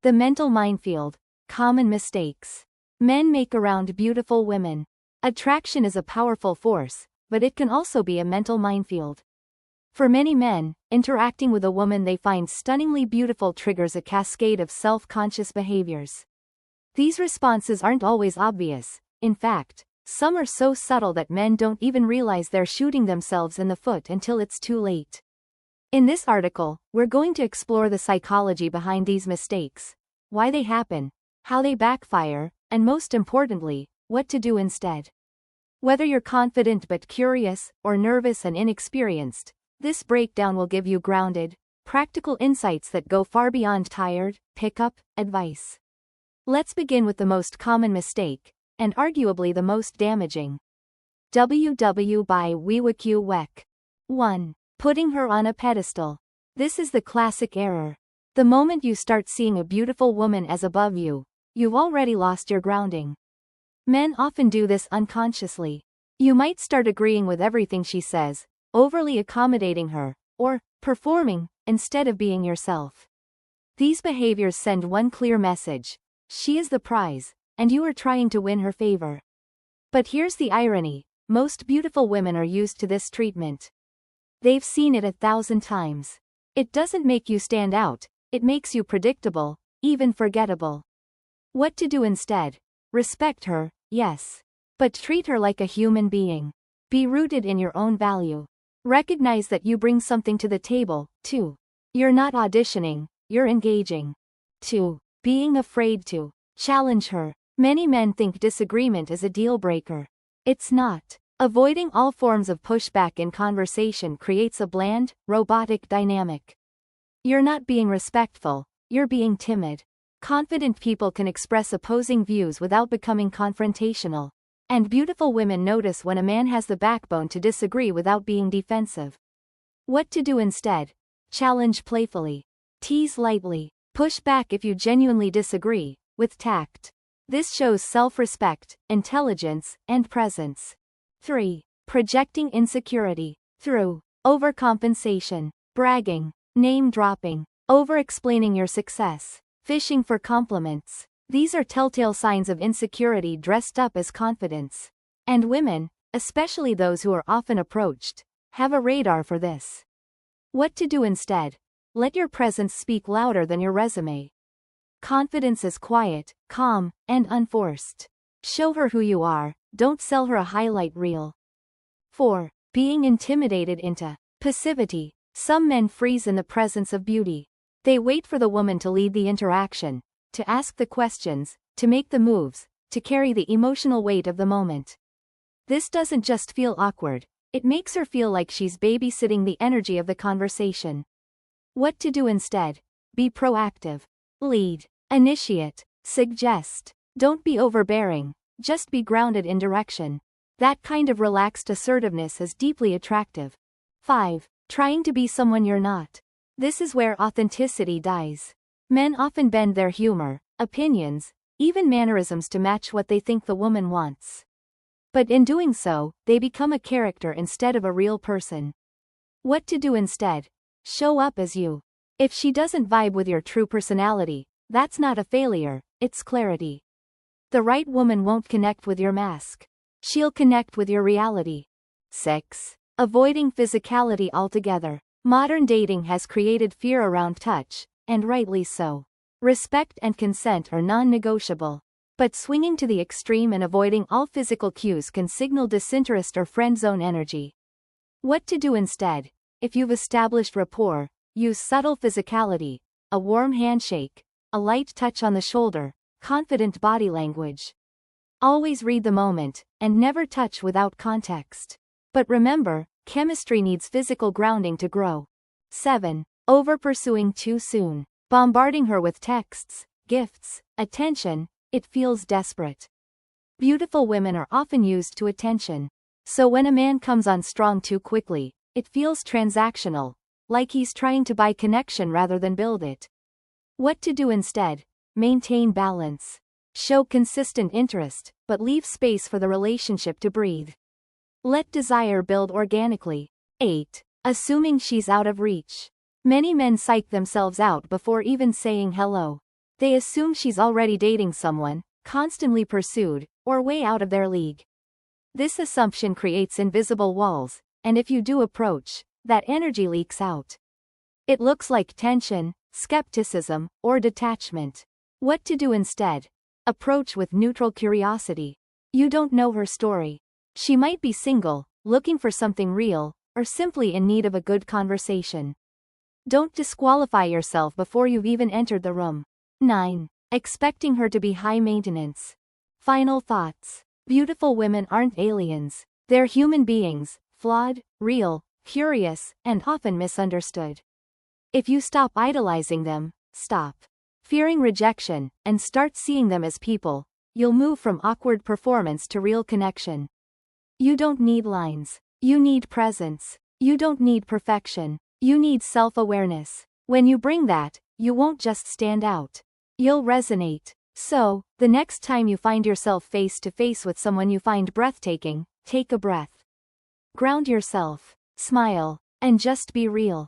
The mental minefield. Common mistakes men make around beautiful women. Attraction is a powerful force, but it can also be a mental minefield. For many men, interacting with a woman they find stunningly beautiful triggers a cascade of self-conscious behaviors. These responses aren't always obvious. In fact, some are so subtle that men don't even realize they're shooting themselves in the foot until it's too late. In this article, we're going to explore the psychology behind these mistakes, why they happen, how they backfire, and most importantly, what to do instead. Whether you're confident but curious, or nervous and inexperienced, this breakdown will give you grounded, practical insights that go far beyond tired, pick-up advice. Let's begin with the most common mistake, and arguably the most damaging. WW by Wiwaku Wek. 1. Putting her on a pedestal. This is the classic error. The moment you start seeing a beautiful woman as above you, you've already lost your grounding. Men often do this unconsciously. You might start agreeing with everything she says, overly accommodating her, or performing, instead of being yourself. These behaviors send one clear message: she is the prize, and you are trying to win her favor. But here's the irony: most beautiful women are used to this treatment. They've seen it 1,000 times. It doesn't make you stand out, it makes you predictable, even forgettable. What to do instead? Respect her, yes. But treat her like a human being. Be rooted in your own value. Recognize that you bring something to the table, too. You're not auditioning, you're engaging. 2. Being afraid to challenge her. Many men think disagreement is a deal breaker. It's not. Avoiding all forms of pushback in conversation creates a bland, robotic dynamic. You're not being respectful, you're being timid. Confident people can express opposing views without becoming confrontational. And beautiful women notice when a man has the backbone to disagree without being defensive. What to do instead? Challenge playfully. Tease lightly. Push back if you genuinely disagree, with tact. This shows self-respect, intelligence, and presence. 3. Projecting insecurity. Through overcompensation, bragging, name-dropping, over-explaining your success, fishing for compliments. These are telltale signs of insecurity dressed up as confidence. And women, especially those who are often approached, have a radar for this. What to do instead? Let your presence speak louder than your resume. Confidence is quiet, calm, and unforced. Show her who you are, don't sell her a highlight reel. 4. Being intimidated into passivity. Some men freeze in the presence of beauty. They wait for the woman to lead the interaction, to ask the questions, to make the moves, to carry the emotional weight of the moment. This doesn't just feel awkward, it makes her feel like she's babysitting the energy of the conversation. What to do instead? Be proactive. Lead. Initiate. Suggest. Don't be overbearing, just be grounded in direction. That kind of relaxed assertiveness is deeply attractive. 5. Trying to be someone you're not. This is where authenticity dies. Men often bend their humor, opinions, even mannerisms to match what they think the woman wants. But in doing so, they become a character instead of a real person. What to do instead? Show up as you. If she doesn't vibe with your true personality, that's not a failure, it's clarity. The right woman won't connect with your mask. She'll connect with your reality. 6. Avoiding physicality altogether. Modern dating has created fear around touch, and rightly so. Respect and consent are non-negotiable. But swinging to the extreme and avoiding all physical cues can signal disinterest or friend zone energy. What to do instead? If you've established rapport, use subtle physicality, a warm handshake, a light touch on the shoulder, confident body language. Always read the moment, and never touch without context. But remember, chemistry needs physical grounding to grow. 7. Over-pursuing too soon. Bombarding her with texts, gifts, attention, it feels desperate. Beautiful women are often used to attention. So when a man comes on strong too quickly, it feels transactional, like he's trying to buy connection rather than build it. What to do instead? Maintain balance. Show consistent interest, but leave space for the relationship to breathe. Let desire build organically. 8. Assuming she's out of reach. Many men psych themselves out before even saying hello. They assume she's already dating someone, constantly pursued, or way out of their league. This assumption creates invisible walls, and if you do approach, that energy leaks out. It looks like tension, skepticism, or detachment. What to do instead? Approach with neutral curiosity. You don't know her story. She might be single, looking for something real, or simply in need of a good conversation. Don't disqualify yourself before you've even entered the room. 9. Expecting her to be high maintenance. Final thoughts. Beautiful women aren't aliens. They're human beings, flawed, real, curious, and often misunderstood. If you stop idolizing them, stop fearing rejection, and start seeing them as people, you'll move from awkward performance to real connection. You don't need lines. You need presence. You don't need perfection. You need self-awareness. When you bring that, you won't just stand out. You'll resonate. So, the next time you find yourself face to face with someone you find breathtaking, take a breath. Ground yourself. Smile. And just be real.